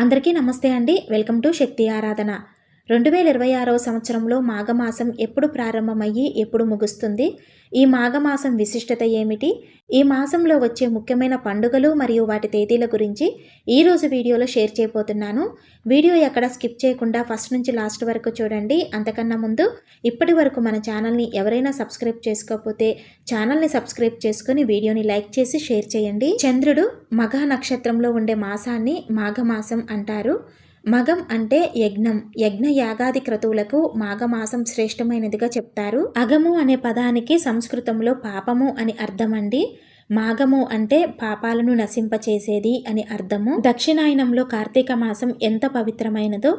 అందరికీ నమస్తే అండి. వెల్కమ్ టు శక్తి ఆరాధన. 2026వ సంవత్సరంలో మాఘమాసం ఎప్పుడు ప్రారంభమయ్యి ఎప్పుడు ముగుస్తుంది? ఈ మాఘమాసం విశిష్టత ఏమిటి? ఈ మాసంలో వచ్చే ముఖ్యమైన పండుగలు మరియు వాటి తేదీల గురించి ఈరోజు వీడియోలో షేర్ చేయబోతున్నాను. వీడియో ఎక్కడ స్కిప్ చేయకుండా ఫస్ట్ నుంచి లాస్ట్ వరకు చూడండి. అంతకన్నా ముందు ఇప్పటి వరకు మన ఛానల్ని ఎవరైనా సబ్స్క్రైబ్ చేసుకోకపోతే ఛానల్ని సబ్స్క్రైబ్ చేసుకుని వీడియోని లైక్ చేసి షేర్ చేయండి. చంద్రుడు మఘ నక్షత్రంలో ఉండే మాసాన్ని మాఘమాసం అంటారు. మగం అంటే యజ్ఞం, యజ్ఞ యాగాది క్రతువులకు మాఘమాసం శ్రేష్టమైనదిగా చెప్తారు. అగము అనే పదానికి సంస్కృతంలో పాపము అని అర్థమండి. మాఘము అంటే పాపాలను నశింపచేసేది అని అర్థము. దక్షిణాయనంలో కార్తీక మాసం ఎంత పవిత్రమైనదో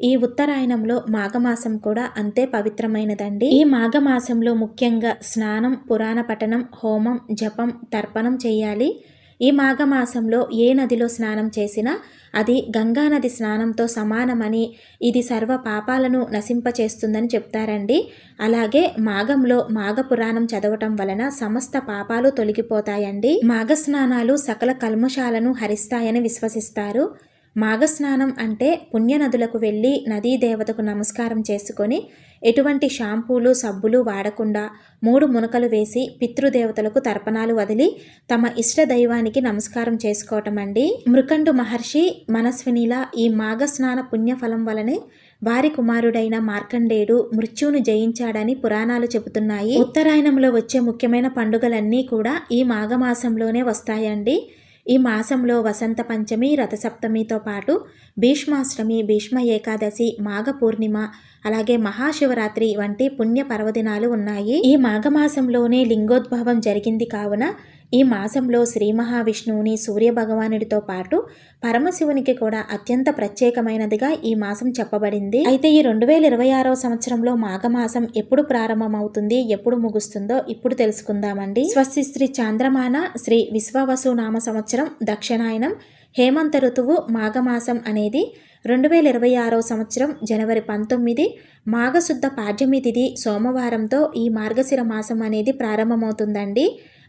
ఈ ఉత్తరాయణంలో మాఘమాసం కూడా అంతే పవిత్రమైనదండి. ఈ మాఘమాసంలో ముఖ్యంగా స్నానం, పురాణ పఠనం, హోమం, జపం, తర్పణం చేయాలి. ఈ మాఘమాసంలో ఏ నదిలో స్నానం చేసినా అది గంగానది స్నానంతో సమానమని, ఇది సర్వ పాపాలను నశింపచేస్తుందని చెప్తారండి. అలాగే మాఘంలో మాఘ పురాణం చదవటం వలన సమస్త పాపాలు తొలగిపోతాయండి. మాఘ స్నానాలు సకల కల్మషాలను హరిస్తాయని విశ్వసిస్తారు. మాఘస్నానం అంటే పుణ్యనదులకు వెళ్ళి నదీ దేవతకు నమస్కారం చేసుకొని ఎటువంటి షాంపూలు సబ్బులు వాడకుండా 3 మునకలు వేసి పితృదేవతలకు తర్పణాలు వదిలి తమ ఇష్ట దైవానికి నమస్కారం చేసుకోవటం అండి. మృకండు మహర్షి మనస్వినిలా ఈ మాఘస్నాన పుణ్యఫలం వలనే వారి కుమారుడైన మార్కండేయుడు మృత్యువును జయించాడని పురాణాలు చెబుతున్నాయి. ఉత్తరాయణంలో వచ్చే ముఖ్యమైన పండుగలన్నీ కూడా ఈ మాఘమాసంలోనే వస్తాయండి. ఈ మాసంలో వసంత పంచమి, రథసప్తమితో పాటు భీష్మాష్టమి, భీష్మ ఏకాదశి, మాఘ పూర్ణిమ, అలాగే మహాశివరాత్రి వంటి పుణ్య పర్వదినాలు ఉన్నాయి. ఈ మాఘమాసంలోనే లింగోద్భవం జరిగింది కావున ఈ మాసంలో శ్రీ మహావిష్ణువుని, సూర్య భగవానుడితో పాటు పరమశివునికి కూడా అత్యంత ప్రత్యేకమైనదిగా ఈ మాసం చెప్పబడింది. అయితే ఈ 2026వ సంవత్సరంలో మాఘమాసం ఎప్పుడు ప్రారంభమవుతుంది, ఎప్పుడు ముగుస్తుందో ఇప్పుడు తెలుసుకుందామండి. స్వస్తి శ్రీ చాంద్రమాన శ్రీ విశ్వవసు నామ సంవత్సరం దక్షిణాయనం హేమంత ఋతువు మాఘమాసం అనేది 2026వ సంవత్సరం జనవరి 19 మాఘశుద్ధ పాడ్యమి తిథి సోమవారంతో ఈ మార్గశిర మాసం అనేది ప్రారంభమవుతుందండి.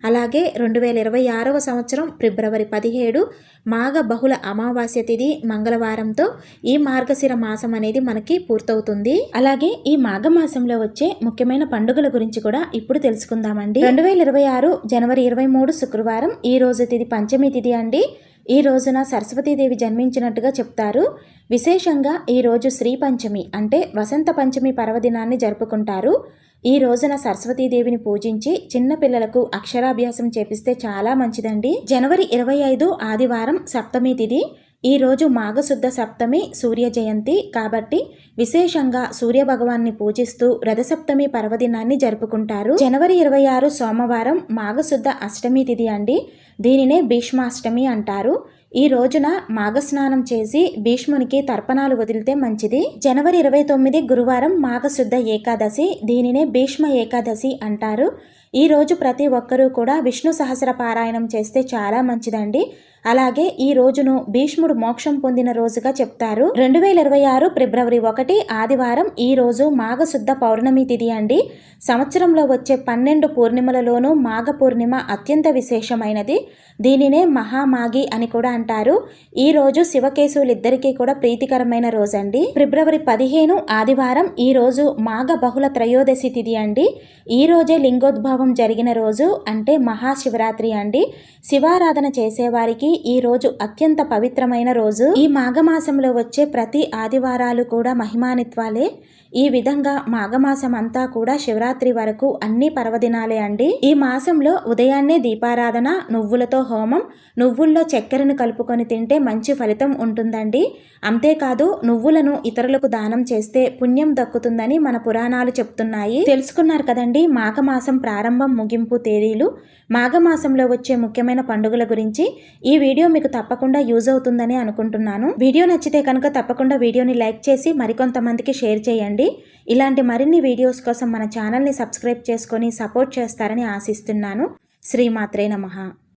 అలాగే 2026వ సంవత్సరం ఫిబ్రవరి 17 మాఘ బహుళ అమావాస్య తిథి మంగళవారంతో ఈ మార్గశిర మాసం అనేది మనకి పూర్తవుతుంది. అలాగే ఈ మాఘమాసంలో వచ్చే ముఖ్యమైన పండుగల గురించి కూడా ఇప్పుడు తెలుసుకుందామండి. 2026 జనవరి 23 శుక్రవారం ఈ రోజు తిథి పంచమి తిథి అండి. ఈ రోజున సరస్వతీదేవి జన్మించినట్టుగా చెప్తారు. విశేషంగా ఈ రోజు శ్రీ పంచమి అంటే వసంత పంచమి పర్వదినాన్ని జరుపుకుంటారు. ఈ రోజున సరస్వతీదేవిని పూజించి చిన్న పిల్లలకు అక్షరాభ్యాసం చేపిస్తే చాలా మంచిదండి. జనవరి 25 ఆదివారం సప్తమి తిథి. ఈ రోజు మాఘశుద్ధ సప్తమి సూర్య జయంతి కాబట్టి విశేషంగా సూర్య భగవాన్ని పూజిస్తూ రథసప్తమి పర్వదినాన్ని జరుపుకుంటారు. జనవరి 26 సోమవారం మాఘశుద్ధ అష్టమి తిథి అండి. దీనినే భీష్మాష్టమి అంటారు. ఈ రోజున మాఘస్నానం చేసి భీష్మునికి తర్పణాలు వదిలితే మంచిది. జనవరి 29 గురువారం మాఘశుద్ధ ఏకాదశి. దీనినే భీష్మ ఏకాదశి అంటారు. ఈ రోజు ప్రతి ఒక్కరూ కూడా విష్ణు సహస్ర పారాయణం చేస్తే చాలా మంచిదండి. అలాగే ఈ రోజును భీష్ముడు మోక్షం పొందిన రోజుగా చెప్తారు. 2026 ఫిబ్రవరి 1 ఆదివారం ఈ రోజు మాఘశుద్ధ పౌర్ణమి తిథి అండి. సంవత్సరంలో వచ్చే 12 పూర్ణిమలలోనూ మాఘ పూర్ణిమ అత్యంత విశేషమైనది. దీనినే మహామాఘి అని కూడా అంటారు. ఈ రోజు శివకేశవులిద్దరికీ కూడా ప్రీతికరమైన రోజండి. ఫిబ్రవరి 15 ఆదివారం ఈ రోజు మాఘ బహుళ త్రయోదశి తిథి అండి. ఈ రోజే లింగోద్భవం జరిగిన రోజు అంటే మహాశివరాత్రి అండి. శివారాధన చేసేవారికి ఈ రోజు అత్యంత పవిత్రమైన రోజు. ఈ మాఘమాసంలో వచ్చే ప్రతి ఆదివారాలు కూడా మహిమానిత్వాలే. ఈ విధంగా మాఘమాసం అంతా కూడా శివరాత్రి వరకు అన్ని పర్వదినాలే అండి. ఈ మాసంలో ఉదయాన్నే దీపారాధన, నువ్వులతో హోమం, నువ్వుల్లో చక్కెరను కలుపుకొని తింటే మంచి ఫలితం ఉంటుందండి. అంతేకాదు నువ్వులను ఇతరులకు దానం చేస్తే పుణ్యం దక్కుతుందని మన పురాణాలు చెప్తున్నాయి. తెలుసుకున్నారు కదండి మాఘమాసం ప్రారంభం, ముగింపు తేదీలు, మాఘమాసంలో వచ్చే ముఖ్యమైన పండుగల గురించి. ఈ వీడియో మీకు తప్పకుండా యూజ్ అవుతుందని అనుకుంటున్నాను. వీడియో నచ్చితే కనుక తప్పకుండా వీడియోని లైక్ చేసి మరికొంతమందికి షేర్ చేయండి. ఇలాంటి మరిన్ని వీడియోస్ కోసం మన ఛానల్ని సబ్స్క్రైబ్ చేసుకొని సపోర్ట్ చేస్తారని ఆశిస్తున్నాను. శ్రీమాత్రే నమః.